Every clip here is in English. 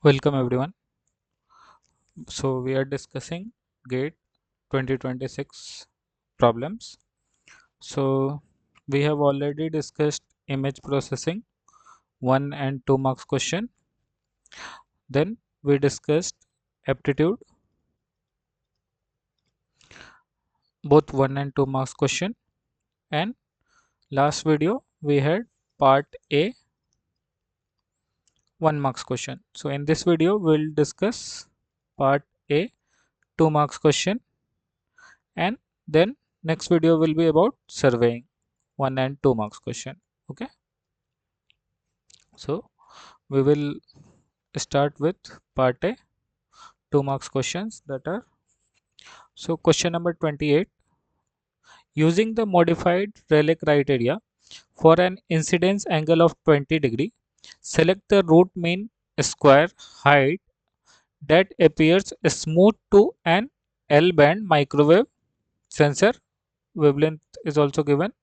Welcome everyone. So we are discussing GATE 2026 problems. So we have already discussed image processing 1 and 2 marks question. Then we discussed aptitude both 1 and 2 marks question, and last video we had part A 1 marks question. So in this video we'll discuss part A 2 marks question, and then next video will be about surveying 1 and 2 marks question. Okay, so we will start with part A 2 marks questions that are, so question number 28, using the modified Rayleigh criteria for an incidence angle of 20 degree, select the root mean square height that appears smooth to an L band microwave sensor, wavelength is also given,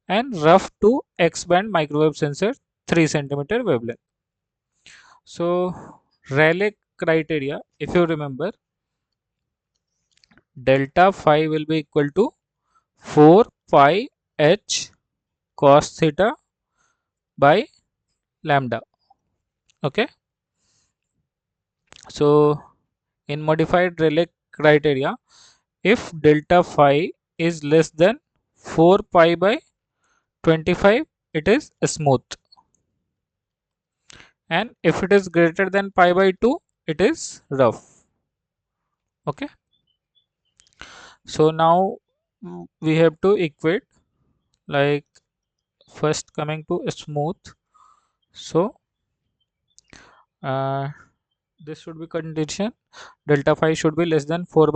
and rough to X band microwave sensor 3 centimeter wavelength. So Rayleigh criteria, if you remember, delta phi will be equal to 4 pi h cos theta by lambda. Okay, so in modified Rayleigh criteria, if delta phi is less than 4 pi by 25, it is smooth, and if it is greater than pi by 2, it is rough. Okay, so now we have to equate, like first coming to smooth. So uh, this should be condition, delta phi should be less than 4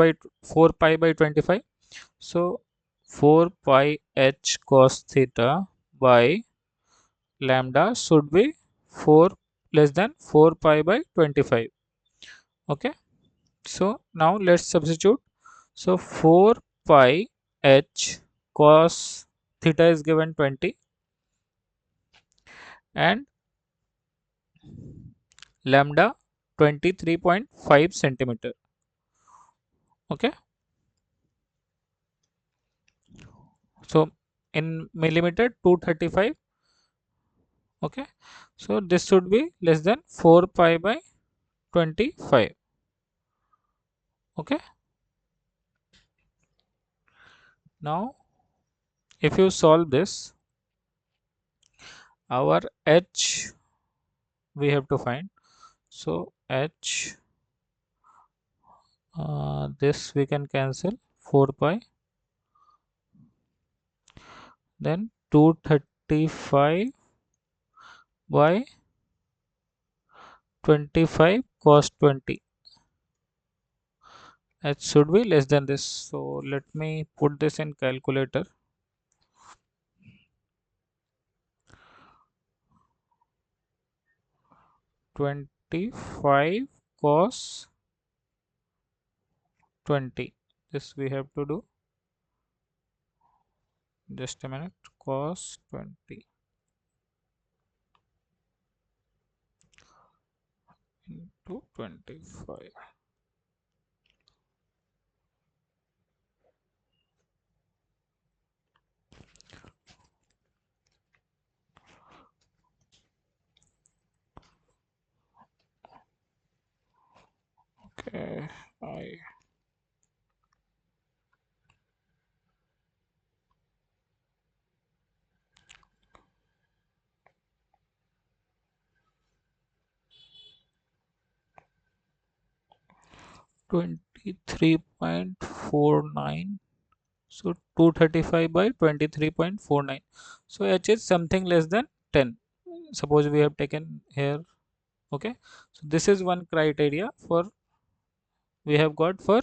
pi by 25. So 4 pi h cos theta by lambda should be 4 less than 4 pi by 25. Okay, so now let's substitute. So 4 pi h cos theta is given 20, and lambda 23.5 centimeter. Okay, so in millimeter 235. Okay, so this should be less than 4 pi by 25. Okay, now if you solve this, our h we have to find. So h, this we can cancel, 4 pi, then 235 by 25 cos 20. H should be less than this. So let me put this in calculator. 25 cos 20. This we have to do. Just a minute. Cos 20 into 25. Okay, I 23.49. So 235 by 23.49. So h is something less than 10. Suppose we have taken here. Okay, so this is one criteria for we have got for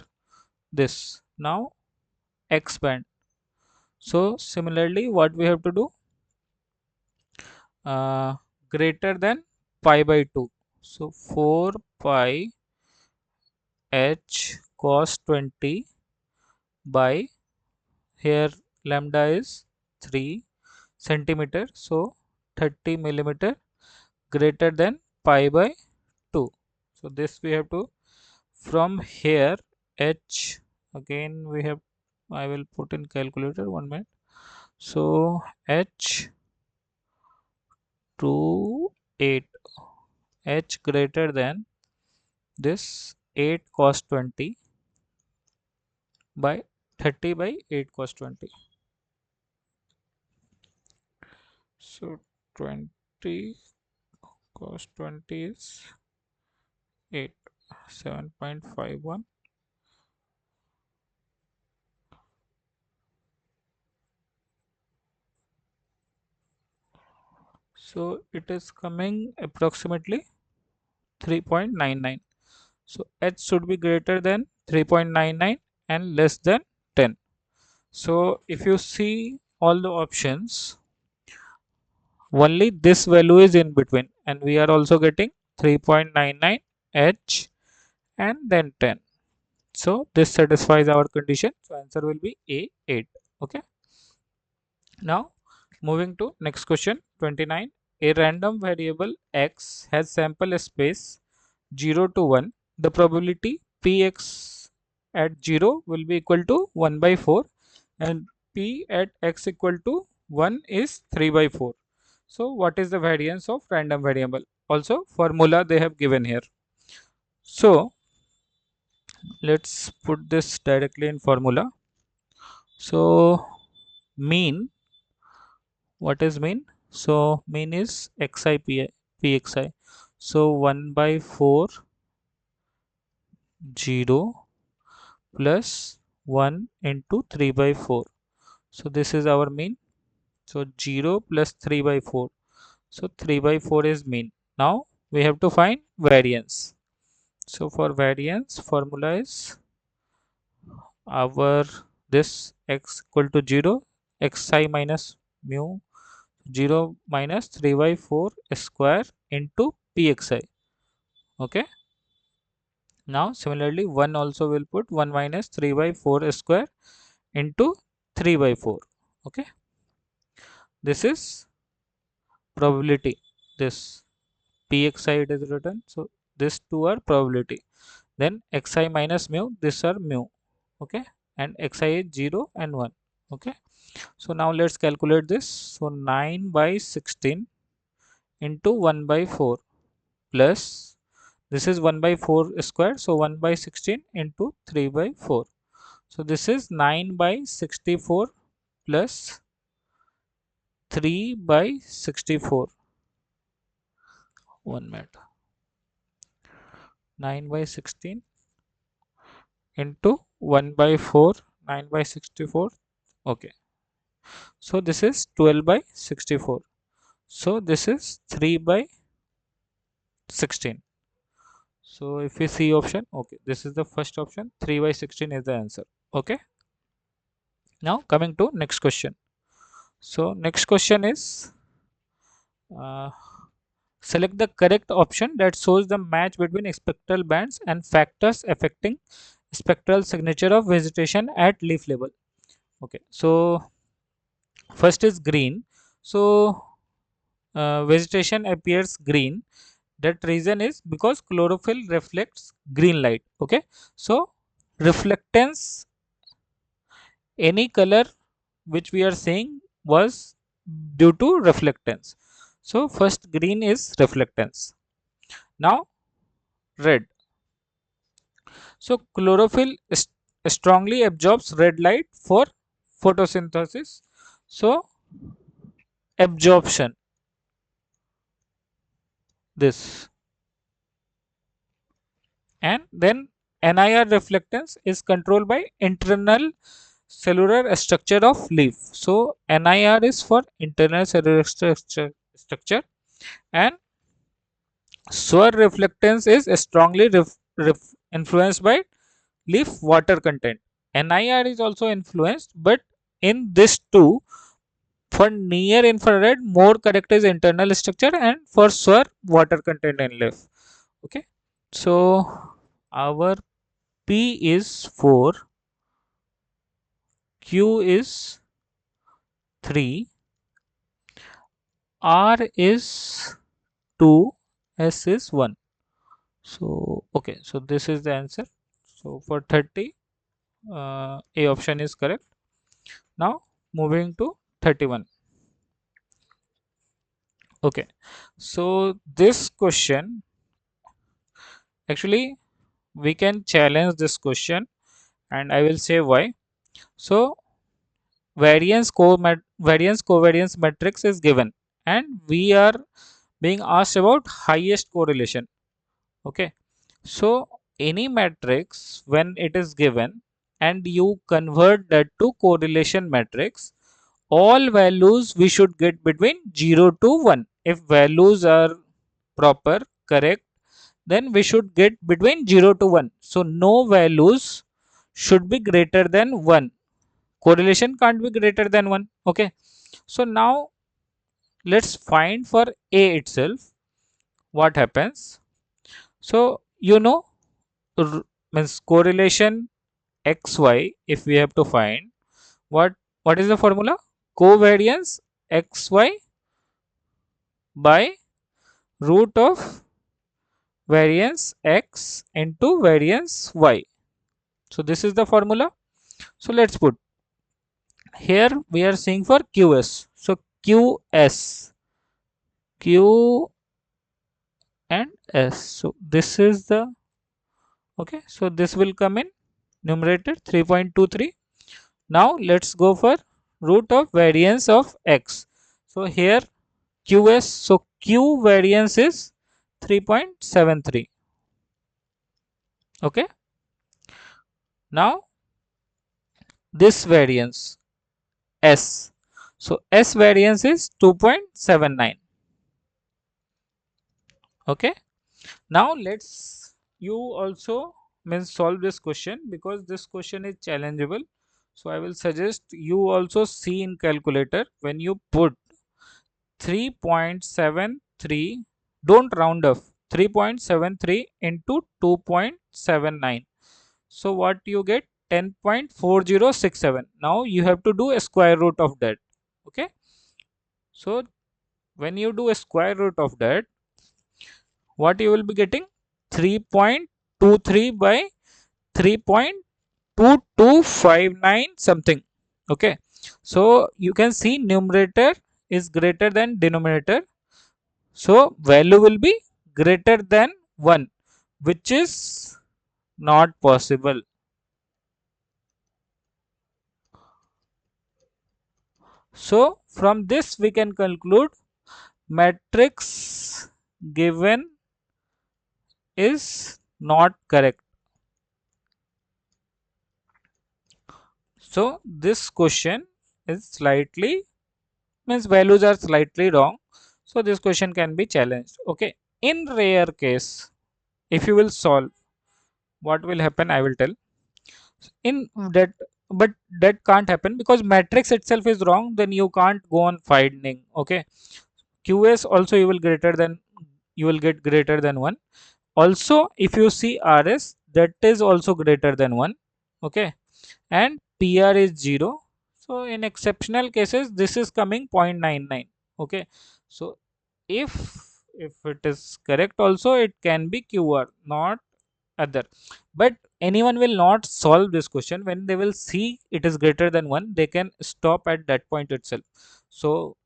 this. Now X band. So similarly, what we have to do? Uh, Greater than pi by 2. So 4 pi h cos 20 by, here lambda is 3 centimeter, so 30 millimeter, greater than pi by 2. So this we have to, from here, h, again we have, I will put in calculator, 1 minute. So h to 8, h greater than this 8 cos 20 by 30 by 8 cos 20. So 20 cos 20 is 8, 7.51. So it is coming approximately 3.99. So h should be greater than 3.99 and less than 10. So if you see all the options, only this value is in between, and we are also getting 3.99 h and then 10. So this satisfies our condition. So answer will be A, 8. Okay. Now moving to next question, 29. A random variable x has sample space 0 to 1. The probability px at 0 will be equal to 1 by 4 and p at x equal to 1 is 3 by 4. So what is the variance of random variable? Also formula they have given here. So let's put this directly in formula. So mean, what is mean? So mean is xi pxi. So 1 by 4 0 plus 1 into 3 by 4. So this is our mean. So 0 plus 3 by 4. So 3 by 4 is mean. Now we have to find variance. So for variance formula is our this x equal to 0, xi minus mu 0 minus 3 by 4 square into pxi. Okay. Now similarly 1 also will put 1 minus 3 by 4 square into 3 by 4. Okay. This is probability. This pxi it is written. So this two are probability. Then xi minus mu, this are mu. Okay. And xi is 0 and 1. Okay. So now let's calculate this. So 9 by 16 into 1 by 4 plus this is 1 by 4 square. So 1 by 16 into 3 by 4. So this is 9 by 64 plus 3 by 64. 1 minute. 9 by 16 into 1 by 4, 9 by 64. Okay. So this is 12 by 64. So this is 3 by 16. So if we see option, okay, this is the first option, 3 by 16 is the answer. Okay. Now coming to next question. So next question is uh, select the correct option that shows the match between spectral bands and factors affecting spectral signature of vegetation at leaf level. Okay, so first is green. So vegetation appears green. That reason is because chlorophyll reflects green light. Okay, so reflectance, any color which we are saying was due to reflectance. So first green is reflectance. Now red. So chlorophyll strongly absorbs red light for photosynthesis. So absorption, this, and then NIR reflectance is controlled by internal cellular structure of leaf. So NIR is for internal cellular structure, and soil reflectance is strongly influenced by leaf water content. NIR is also influenced, but in this two, for near infrared, more correct is internal structure, and for soil water content in leaf. Okay, so our P is 4, Q is 3, R is 2, S is 1. So okay, so this is the answer. So for 30, A option is correct. Now moving to 31. Okay, so this question, actually we can challenge this question, and I will say why. So variance covariance matrix is given, and we are being asked about highest correlation. Okay, so any matrix when it is given and you convert that to correlation matrix, all values we should get between 0 to 1. If values are proper, correct, then we should get between 0 to 1. So no values should be greater than 1. Correlation can't be greater than 1. Okay, so now let's find for A itself what happens. So means correlation xy, if we have to find what is the formula? Covariance xy by root of variance x into variance y. So this is the formula. So let's put here, we are seeing for qs. So qs, q and s. So this is the, okay, so this will come in numerator 3.23. Now let's go for root of variance of x. So here qs, so q variance is 3.73. Okay, now this variance s, so s variance is 2.79. Okay, now let's you also means solve this question, because this question is challengeable. So I will suggest you also see in calculator, when you put 3.73, don't round off, 3.73 into 2.79, so what you get? 10.4067. Now you have to do a square root of that. Okay, so when you do a square root of that, what you will be getting? 3.23 by 3.2259 something. Okay, so you can see numerator is greater than denominator, so value will be greater than 1, which is not possible. So from this we can conclude matrix given is not correct. So this question is slightly, means values are slightly wrong, so this question can be challenged. Okay, in rare case, if you will solve, what will happen I will tell. In that, but that can't happen because matrix itself is wrong, then you can't go on finding. Okay, qs also you will get greater than 1. Also if you see rs, that is also greater than 1. Okay, and pr is 0. So in exceptional cases this is coming 0.99. Okay, so if it is correct also, it can be qr, not other. But anyone will not solve this question. When they will see it is greater than 1, they can stop at that point itself. So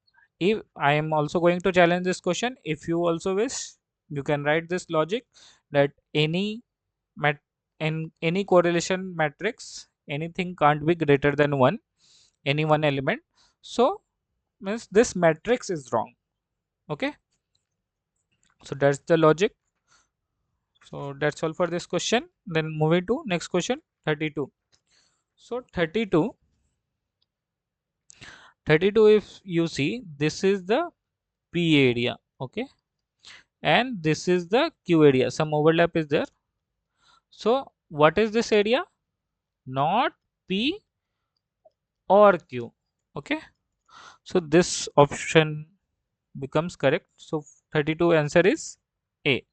if I am also going to challenge this question, if you also wish, you can write this logic that any mat in any correlation matrix, anything can't be greater than 1, any one element. So means this matrix is wrong. Okay, so that's the logic. So that's all for this question. Then moving to next question, 32. So 32, if you see, this is the p area. Okay, and this is the q area, some overlap is there. So what is this area? Not p or q. Okay, so this option becomes correct. So 32 answer is A,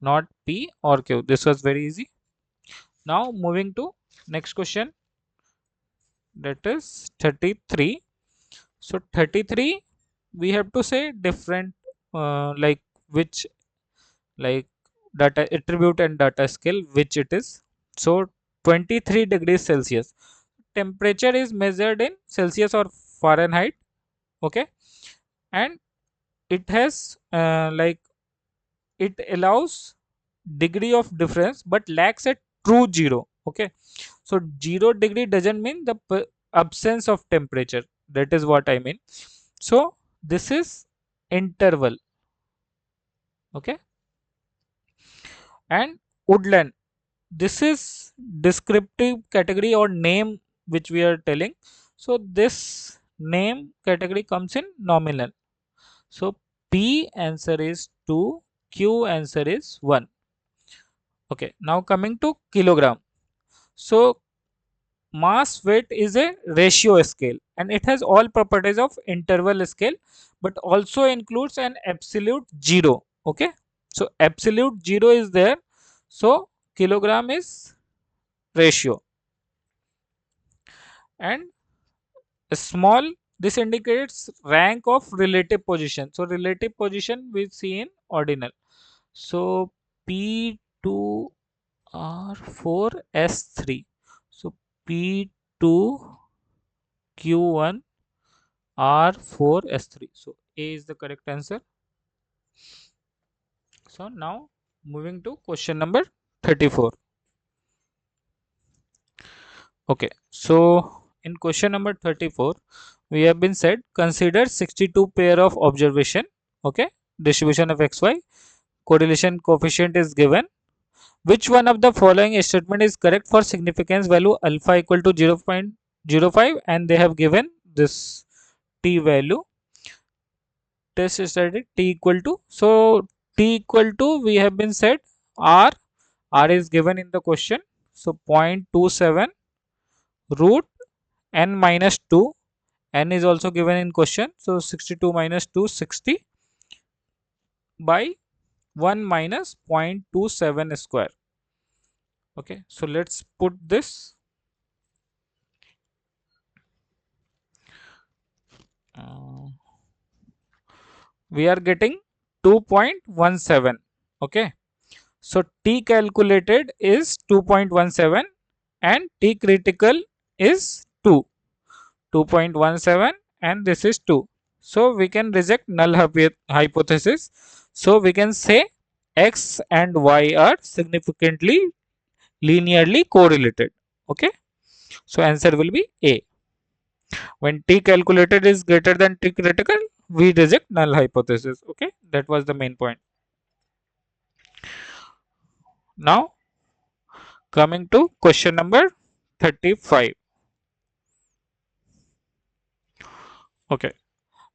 not P or Q. This was very easy. Now moving to next question, that is 33. So 33 we have to say different, like which, like data attribute and data scale which it is. So 23 degrees Celsius. Temperature is measured in Celsius or Fahrenheit. Okay, and it has it allows degree of difference but lacks a true zero. Okay, so 0 degree doesn't mean the absence of temperature. That is what I mean. So this is interval. Okay, and woodland, this is descriptive category or name which we are telling. So this name category comes in nominal. So P answer is 2, Q answer is 1. Okay, now coming to kilogram. So mass weight is a ratio scale and it has all properties of interval scale but also includes an absolute zero. Okay, so absolute zero is there. So kilogram is ratio. And a small, this indicates rank of relative position. So relative position we see in ordinal. So P2 R4 S3. So P2 Q1 R4 S3. So A is the correct answer. So now moving to question number 34. Okay, so in question number 34, we have been said consider 62 pair of observation. Okay, distribution of xy, correlation coefficient is given. Which one of the following statement is correct for significance value alpha equal to 0.05 and they have given this t value. Test static t equal to, so t equal to we have been said r is given in the question. So 0.27 root n minus 2, n is also given in question. So 62 minus 2 60 by 1 minus 0.27 square. Okay, so let's put this. Uh, we are getting 2.17. Okay, so t calculated is 2.17 and t critical is 2. 2.17 and this is 2. So we can reject null hypothesis. So we can say x and y are significantly linearly correlated. Okay, so answer will be A. When t calculated is greater than t critical, we reject null hypothesis. Okay, that was the main point. Now coming to question number 35. Okay,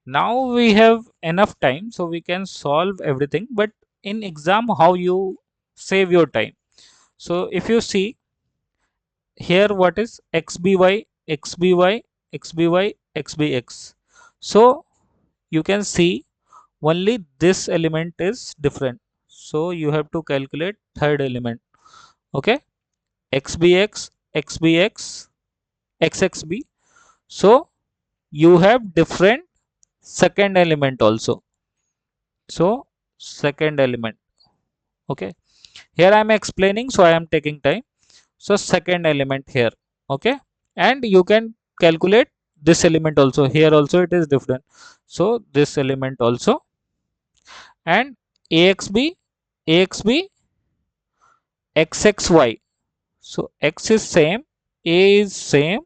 now we have enough time so we can solve everything, but in exam how you save your time. So if you see here, what is xby, xby, xby, xbx. So you can see only this element is different, so you have to calculate third element. Okay, xbx, xbx, xxb. So you have different second element also. So second element. Okay, here I am explaining, so I am taking time. So second element here. Okay, and you can calculate this element also. Here also it is different, so this element also. And axb, axb, xxy. So x is same, a is same.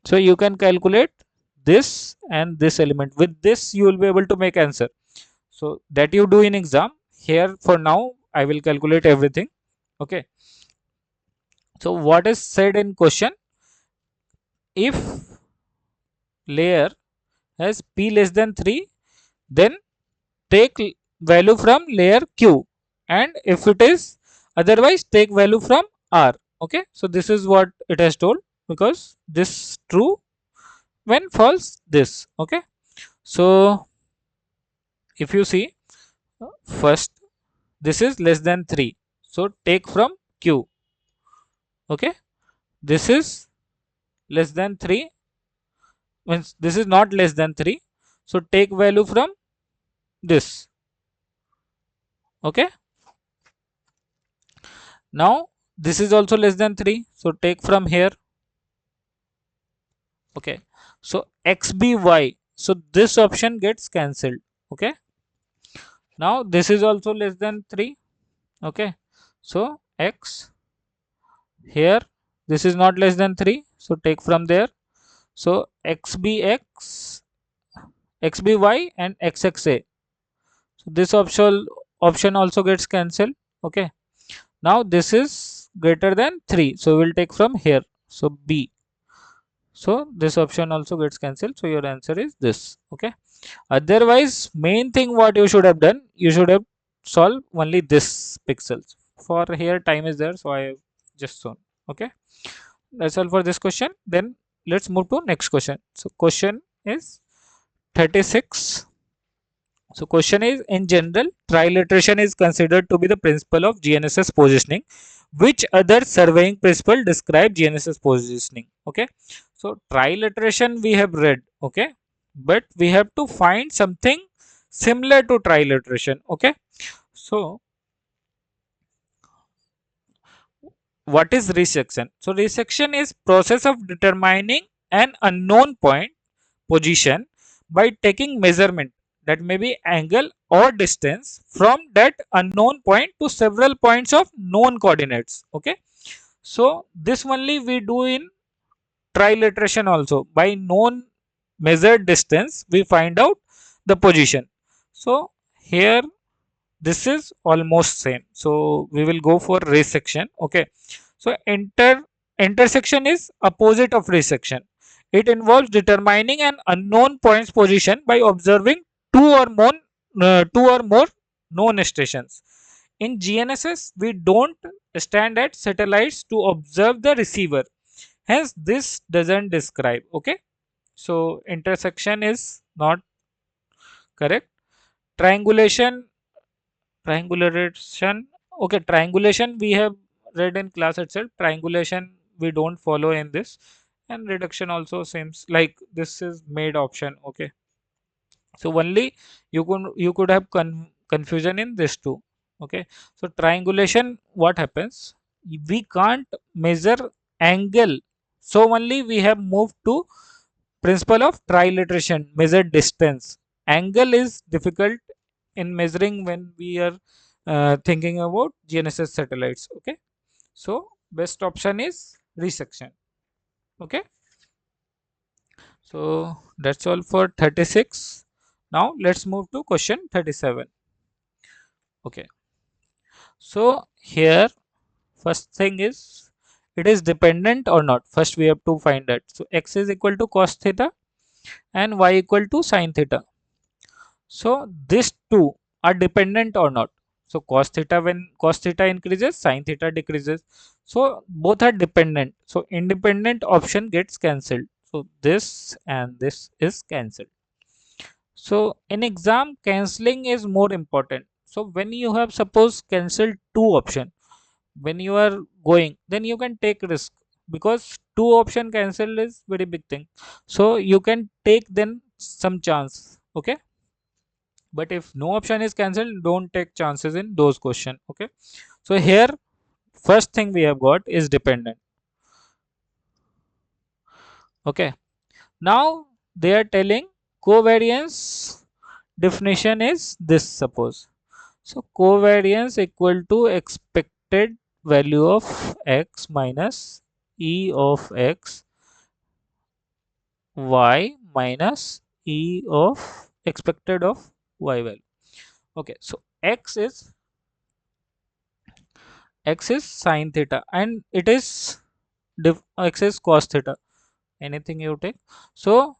So you can calculate this and this element. With this you will be able to make answer. So that you do in exam. Here for now I will calculate everything. Okay, so what is said in question, if layer has p less than 3, then take value from layer q, and if it is otherwise take value from r. Okay, so this is what it has told, because this true when false this. Okay, so if you see, first this is less than 3, so take from q. Okay, this is less than 3, means this is not less than 3, so take value from this. Okay, Now this is also less than 3, so take from here. Okay, so xby, so this option gets cancelled. Okay, now this is also less than 3. Okay, so x here, this is not less than 3, so take from there. So xbx, xby and xxa, so this option also gets cancelled. Okay, now this is greater than 3, so we'll take from here, so b, so this option also gets cancelled, so your answer is this. Okay, otherwise main thing what you should have done, you should have solved only this pixels. For here time is there, so I have just shown. Okay, that's all for this question. Then let's move to next question. So question is 36. So question is, in general, trilateration is considered to be the principle of GNSS positioning. Which other surveying principle describe GNSS positioning? Okay, so trilateration we have read. Okay, but we have to find something similar to trilateration. Okay, so what is resection? So resection is process of determining an unknown point position by taking measurement, that may be angle or distance, from that unknown point to several points of known coordinates. Okay, so this only we do in trilateration also. By known measured distance we find out the position. So here this is almost same, so we will go for resection. Okay, so intersection is opposite of resection. It involves determining an unknown point's position by observing two or more known stations. In GNSS we don't stand at satellites to observe the receiver, hence this doesn't describe. Okay, so intersection is not correct. Triangulation triangulation, okay, triangulation we have read in class itself. Triangulation we don't follow in this. And reduction also seems like this is made option. Okay, so only you could have confusion in this too. Okay, so triangulation, what happens, we can't measure angle, so only we have moved to principle of trilateration, measure distance. Angle is difficult in measuring when we are thinking about GNSS satellites. Okay, so best option is resection. Okay, so that's all for 36. Now let's move to question 37. Okay, so here first thing is, it is dependent or not. First we have to find that. So x is equal to cos theta and y equal to sin theta. So these two are dependent or not. So cos theta, when cos theta increases, sin theta decreases. So both are dependent. So independent option gets cancelled. So this and this is cancelled. So in exam, cancelling is more important. So when you have suppose cancelled two option, when you are going, then you can take risk, because two option cancelled is very big thing. So you can take then some chance. Okay, but if no option is cancelled, don't take chances in those question. Okay, so here first thing we have got is dependent. Okay, now they are telling covariance definition is this, suppose. So covariance equal to expected value of x minus e of x y minus e of expected of y value. Okay, so x is sine theta and it is x is cos theta, anything you take. So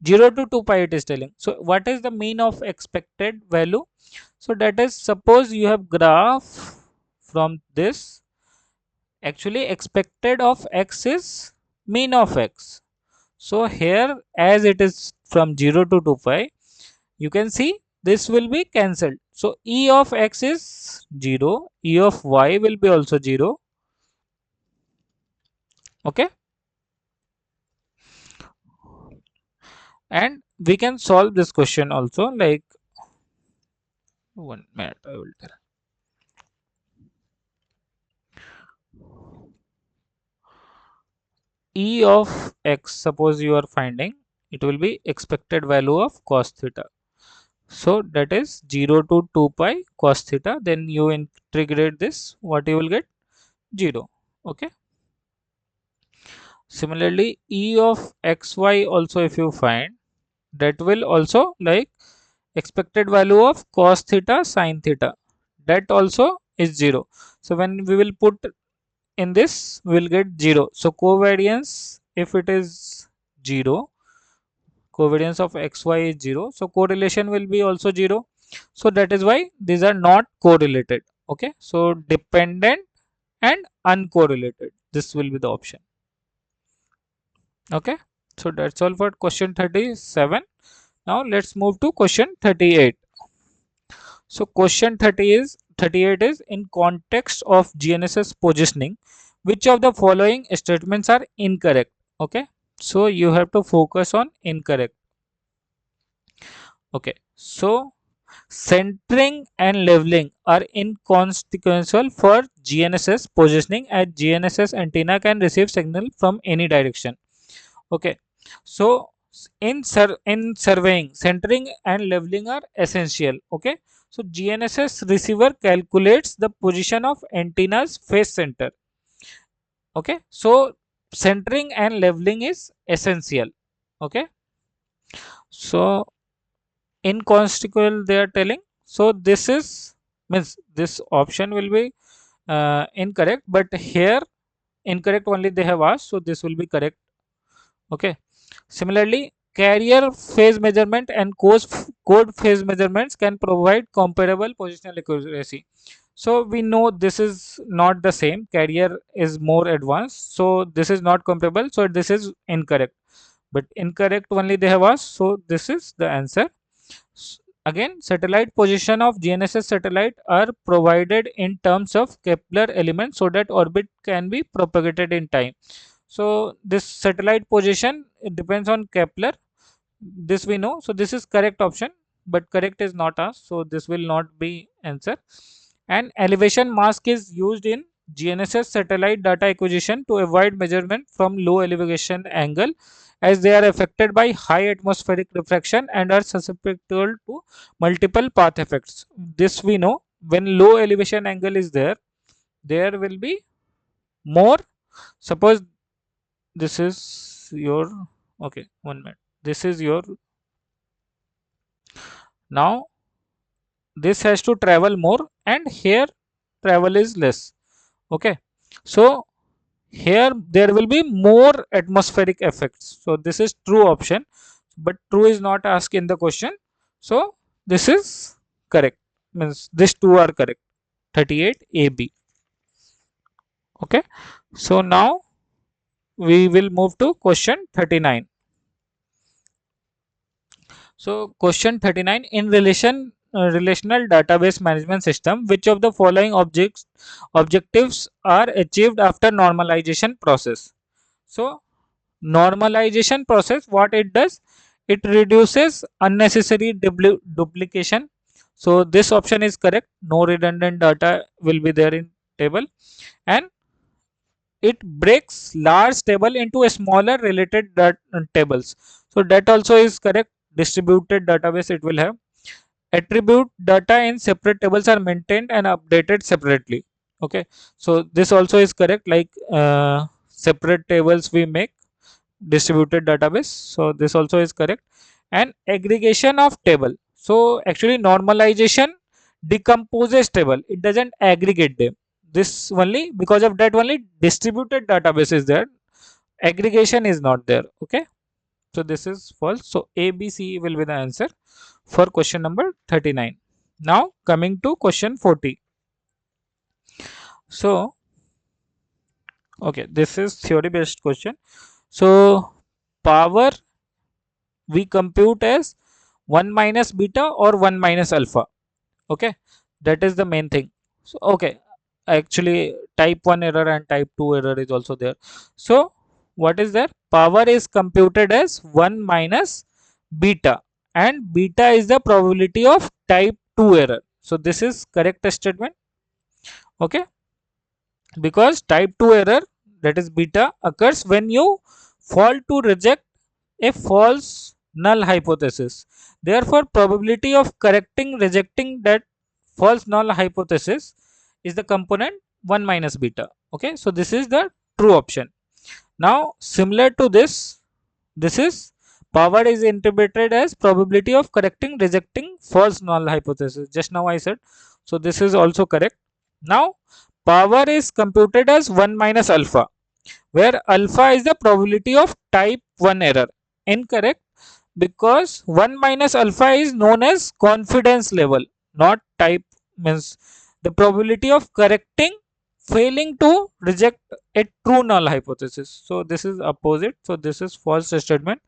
0 to 2 pi it is telling. So what is the mean of expected value? So that is, suppose you have graph from this, actually expected of x is mean of x. So here as it is from 0 to 2 pi, you can see this will be cancelled. So e of x is 0, e of y will be also 0. Okay, and we can solve this question also, like 1 minute I will tell. E of x, suppose you are finding, it will be expected value of cos theta. So that is 0 to 2 pi cos theta. Then you integrate this, what you will get? 0. Okay. Similarly, E of xy also if you find, that will also like expected value of cos theta sin theta, that also is 0. So when we will put in this, we will get 0. So covariance, if it is 0, covariance of xy is 0, so correlation will be also 0. So that is why these are not correlated. Okay, so dependent and uncorrelated, this will be the option. Okay, so that's all for question 37. Now let's move to question 38. So question 38 is, in context of GNSS positioning, which of the following statements are incorrect? Okay, so you have to focus on incorrect. Okay, so centering and leveling are inconsequential for GNSS positioning, as GNSS antenna can receive signal from any direction. Okay, so in surveying, centering and leveling are essential. Okay, so GNSS receiver calculates the position of antenna's face center. Okay, so centering and leveling is essential. Okay, so inconsequential they are telling. So this is, means this option will be incorrect, but here incorrect only they have asked, so this will be correct. Okay, similarly, carrier phase measurement and code phase measurements can provide comparable positional accuracy. So we know this is not the same, carrier is more advanced, so this is not comparable, so this is incorrect. But incorrect only they have asked, so this is the answer. Again, satellite position of GNSS satellite are provided in terms of Kepler elements so that orbit can be propagated in time. So this satellite position, it depends on Kepler, this we know. So this is correct option, but correct is not asked, so this will not be answer. And elevation mask is used in GNSS satellite data acquisition to avoid measurement from low elevation angle, as they are affected by high atmospheric refraction and are susceptible to multiple path effects. This we know, when low elevation angle is there, there will be more. Suppose this is your, okay, 1 minute, this is your, now this has to travel more and here travel is less. Okay, so here there will be more atmospheric effects, so this is true option, but true is not asked in the question, so this is correct, means these two are correct, 38 AB. Okay, so now we will move to question 39. So question 39, in relational database management system, which of the following objectives are achieved after normalization process? So normalization process, what it does, it reduces unnecessary duplication. So this option is correct, no redundant data will be there in table. And it breaks large table into a smaller related tables, so that also is correct. Distributed database it will have. Attribute data in separate tables are maintained and updated separately. Okay, so this also is correct, like separate tables we make, distributed database, so this also is correct. And aggregation of table, so actually normalization decomposes table, it doesn't aggregate them. This only, because of that only distributed database is there, aggregation is not there. Okay, so this is false, so ABC will be the answer for question number 39. Now coming to question 40. So okay, this is theory based question. So power we compute as 1 minus beta or 1 minus alpha. Okay, that is the main thing. So okay, actually type 1 error and type 2 error is also there. So what is there, power is computed as 1 minus beta, and beta is the probability of type 2 error. So this is correct statement. Okay, because type 2 error, that is beta, occurs when you fall to reject a false null hypothesis. Therefore, probability of correcting rejecting that false null hypothesis is the component 1 minus beta. Okay, so this is the true option. Now, similar to this is power is interpreted as probability of correcting rejecting false null hypothesis. Just now I said, so this is also correct. Now, power is computed as 1 minus alpha, where alpha is the probability of type 1 error. Incorrect, because 1 minus alpha is known as confidence level, not type, means the probability of correcting failing to reject a true null hypothesis. So this is opposite, so this is false statement,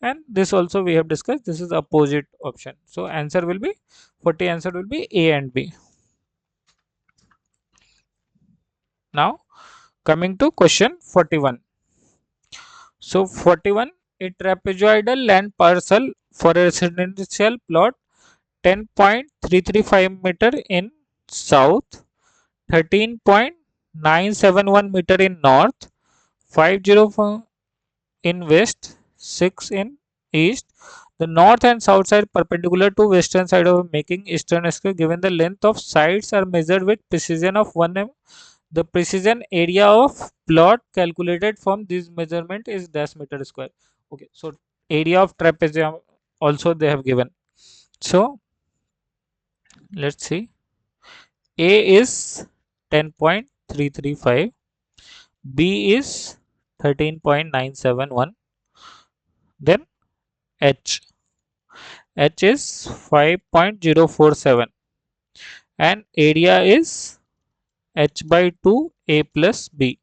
and this also we have discussed, this is opposite option. So answer will be 40, answer will be A and B. Now coming to question 41. So 41, a trapezoidal land parcel for a residential plot 10.335 meter in south, 13.971 meter in north, 504 in west, 6 in east. The north and south side perpendicular to western side of making eastern square. Given the length of sides are measured with precision of 1 mm. The precision area of plot calculated from this measurement is dash meter square. Okay, so area of trapezium also they have given. So let's see. A is 10.335, B is 13.971, then H. H is 5.047 and area is H by 2 A plus B.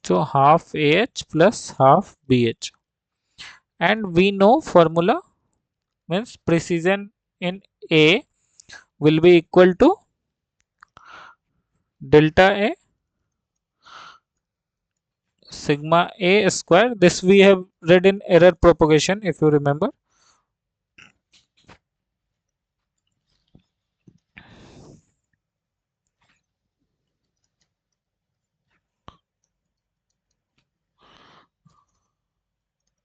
So half AH plus half BH. And we know formula means precision in A will be equal to delta A sigma A square. This we have read in error propagation if you remember.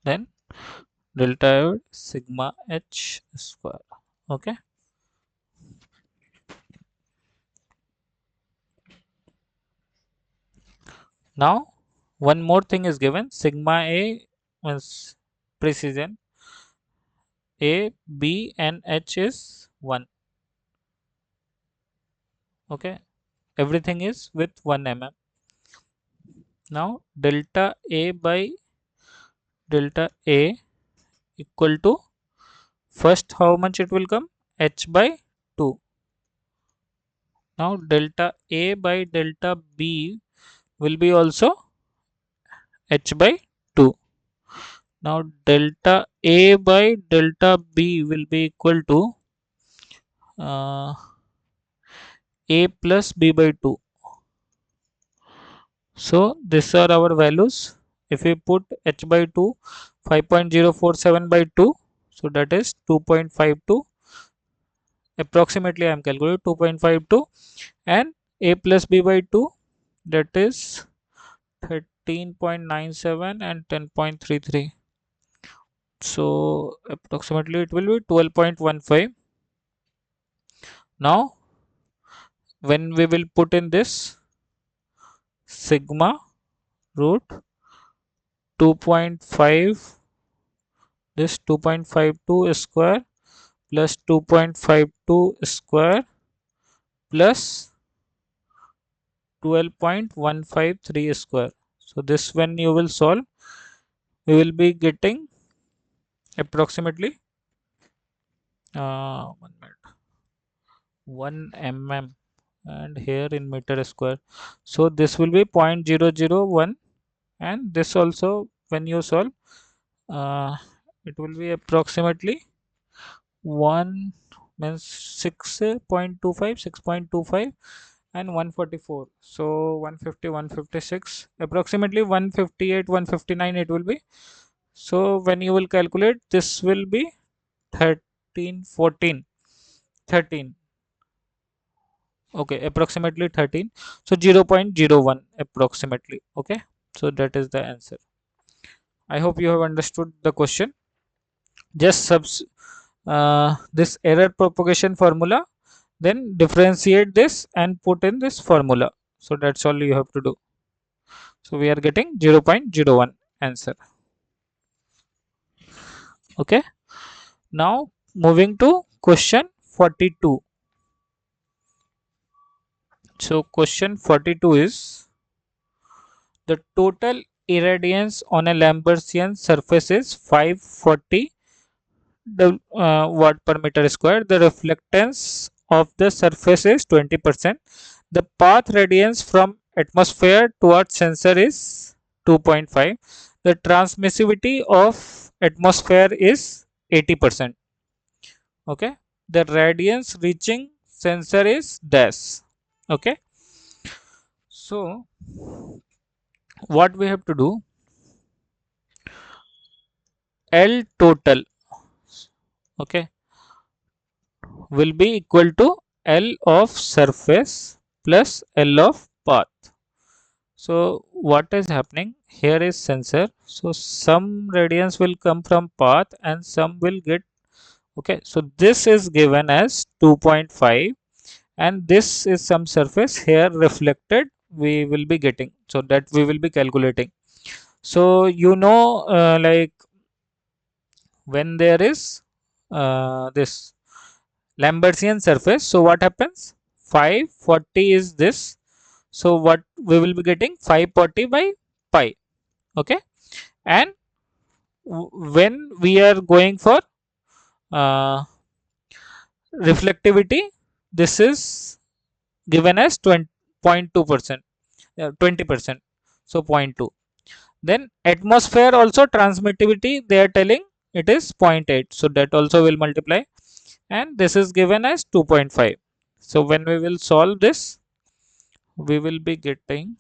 Then delta sigma H square. Okay. Now one more thing is given, sigma A means precision, A, B and H is 1. Okay, everything is with 1 mm. Now delta A by delta A equal to, first how much it will come, H by 2. Now delta A by delta B will be also H by 2. Now delta A by delta B will be equal to A plus B by 2. So these are our values. If we put H by 2, 5.047 by 2, so that is 2.52. Approximately I am calculating 2.52, and A plus B by 2, that is 13.97 and 10.33. So approximately it will be 12.15. Now when we will put in this sigma root 2.5, this 2.52 square plus 2.52 square plus 12.153 square. So this when you will solve, we will be getting approximately 1 minute, 1 mm, and here in meter square. So this will be 0.001, and this also when you solve, it will be approximately 1 means 6.25, 6.25 and 144. So 150, 156, approximately 158, 159 it will be. So when you will calculate, this will be 13, 14, 13. Okay, approximately 13. So 0.01 approximately. Okay, so that is the answer. I hope you have understood the question. Just this error propagation formula, then differentiate this and put in this formula. So that's all you have to do. So we are getting 0.01 answer. Okay, now moving to question 42. So question 42 is the total irradiance on a Lambertian surface is 540 watt per meter square. The reflectance of the surface is 20%. The path radiance from atmosphere towards sensor is 2.5. The transmissivity of atmosphere is 80%. Okay. The radiance reaching sensor is dash. Okay. So what we have to do, L total, okay, will be equal to L of surface plus L of path. So what is happening here is sensor. So some radiance will come from path and some will get, okay. So this is given as 2.5 and this is some surface here reflected we will be getting. So that we will be calculating. So you know like when there is this Lambertian surface. So what happens? 540 is this. So what we will be getting 540 by pi. Okay. And when we are going for uh, reflectivity, this is given as 20.2%, 20%. So 0.2. Then atmosphere also transmittivity they are telling it is 0.8. So that also will multiply. And this is given as 2.5. So when we will solve this, we will be getting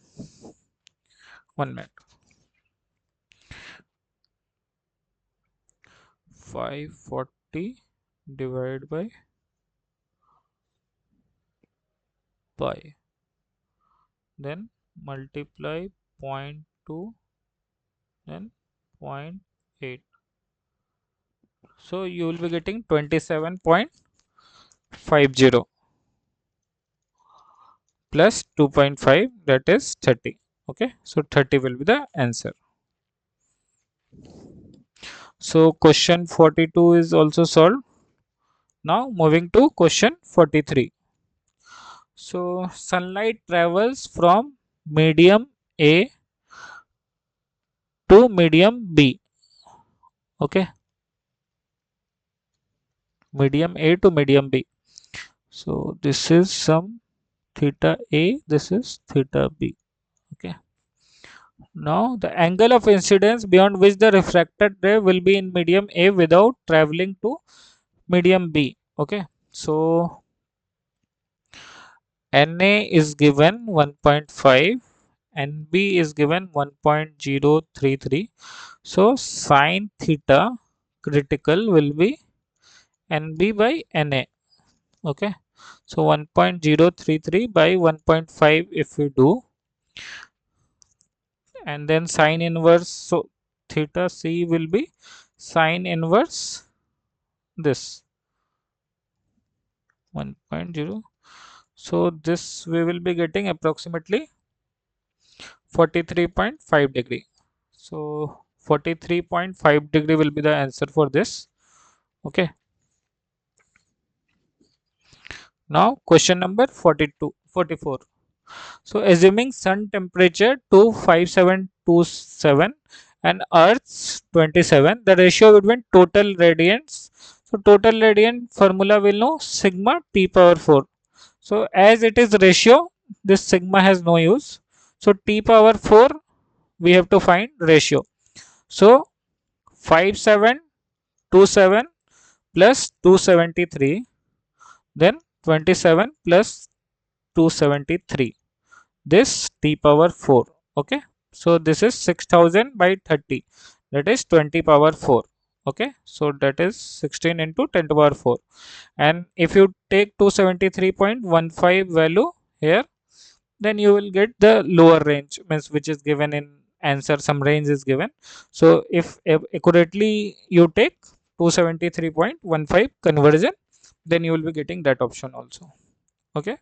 1 minute 540 divided by pi, then multiply zero point 0.2, then 0.8. So you will be getting 27.50 plus 2.5, that is 30. Okay, so 30 will be the answer. So question 42 is also solved. Now moving to question 43. So sunlight travels from medium A to medium B. Okay, medium A to medium B. So this is some theta A, this is theta B. Okay. Now the angle of incidence beyond which the refracted ray will be in medium A without traveling to medium B. Okay. So Na is given 1.5, Nb is given 1.033. So sine theta critical will be Nb by Na. Okay. So 1.033 by 1.5 if we do, and then sine inverse. So theta c will be sine inverse this 1.0. So this we will be getting approximately 43.5 degree. So 43.5 degree will be the answer for this. Okay. Now question number 44. So assuming sun temperature to 5727 and Earth's 27, the ratio between total radiance. So total radiant formula will know sigma T power 4. So as it is ratio, this sigma has no use. So T power 4 we have to find ratio. So 5727 plus 273, then 27 plus 273. This T power 4. Okay. So this is 6000 by 30, that is 20 power 4. Okay, so that is 16 into 10 to power 4. And if you take 273.15 value here, then you will get the lower range, means which is given in answer, some range is given. So if accurately you take 273.15 conversion, then you will be getting that option also. Okay,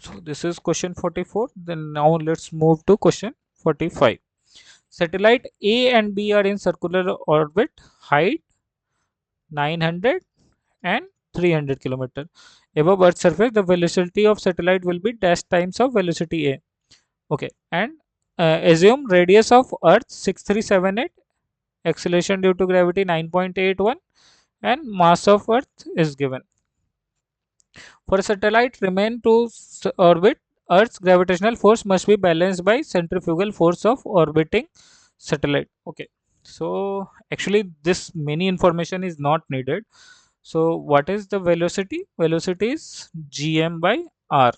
so this is question 44. Then now let's move to question 45. Satellite A and B are in circular orbit, height 900 and 300 kilometer above Earth's surface. The velocity of satellite will be dash times of velocity A. Okay, and assume radius of Earth 6378, acceleration due to gravity 9.81, and mass of Earth is given. For a satellite remain to orbit, Earth's gravitational force must be balanced by centrifugal force of orbiting satellite. Okay, so actually this many information is not needed. So what is the velocity? Velocity is gm by r.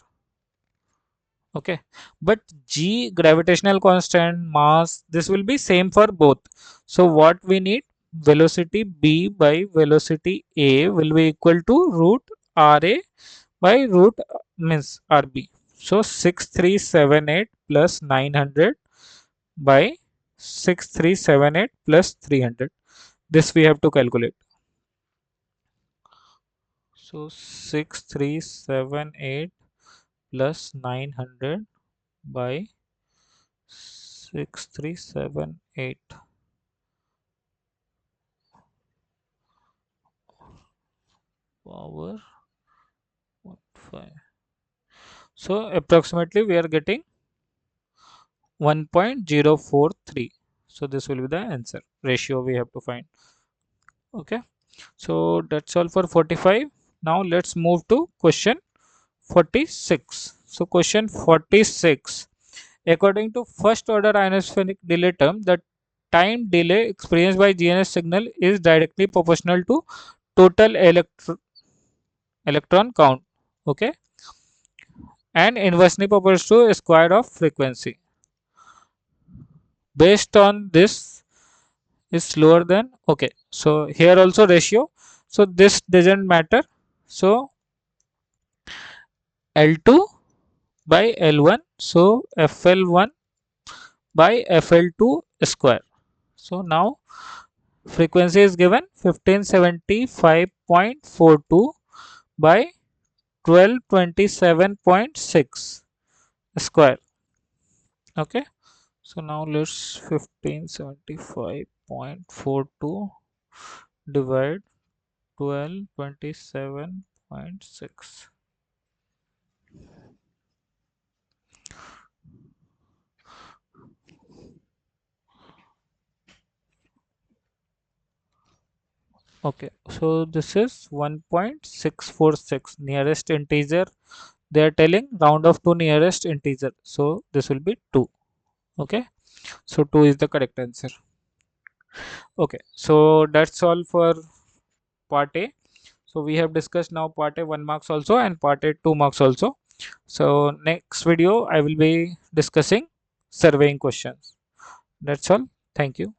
Okay, but g, gravitational constant, mass, this will be same for both. So what we need, velocity b by velocity a will be equal to root ra by root means rb. So 6378 plus 900 by 6378 plus 300, this we have to calculate. So 6378 plus 900 by 6378 power 1.5. So approximately we are getting 1.043. So this will be the answer ratio we have to find. Okay, so that's all for 45. Now let's move to question 46. So question 46. According to first order ionospheric delay term, the time delay experienced by GNS signal is directly proportional to total electron count. Okay, and inversely proportional to square of frequency. Based on this is lower than, okay, so here also ratio, so this doesn't matter. So L2 by L1, so FL1 by FL2 square. So now frequency is given 1575.42 by 1227.6 square. Okay, so now let's 1575.42 divide 1227.6. Okay, so this is 1.646 nearest integer. They are telling round off to nearest integer, so this will be 2. Okay, so 2 is the correct answer. Okay, so that's all for part A. So we have discussed now part A 1 marks also and part A 2 marks also. So next video I will be discussing surveying questions. That's all. Thank you.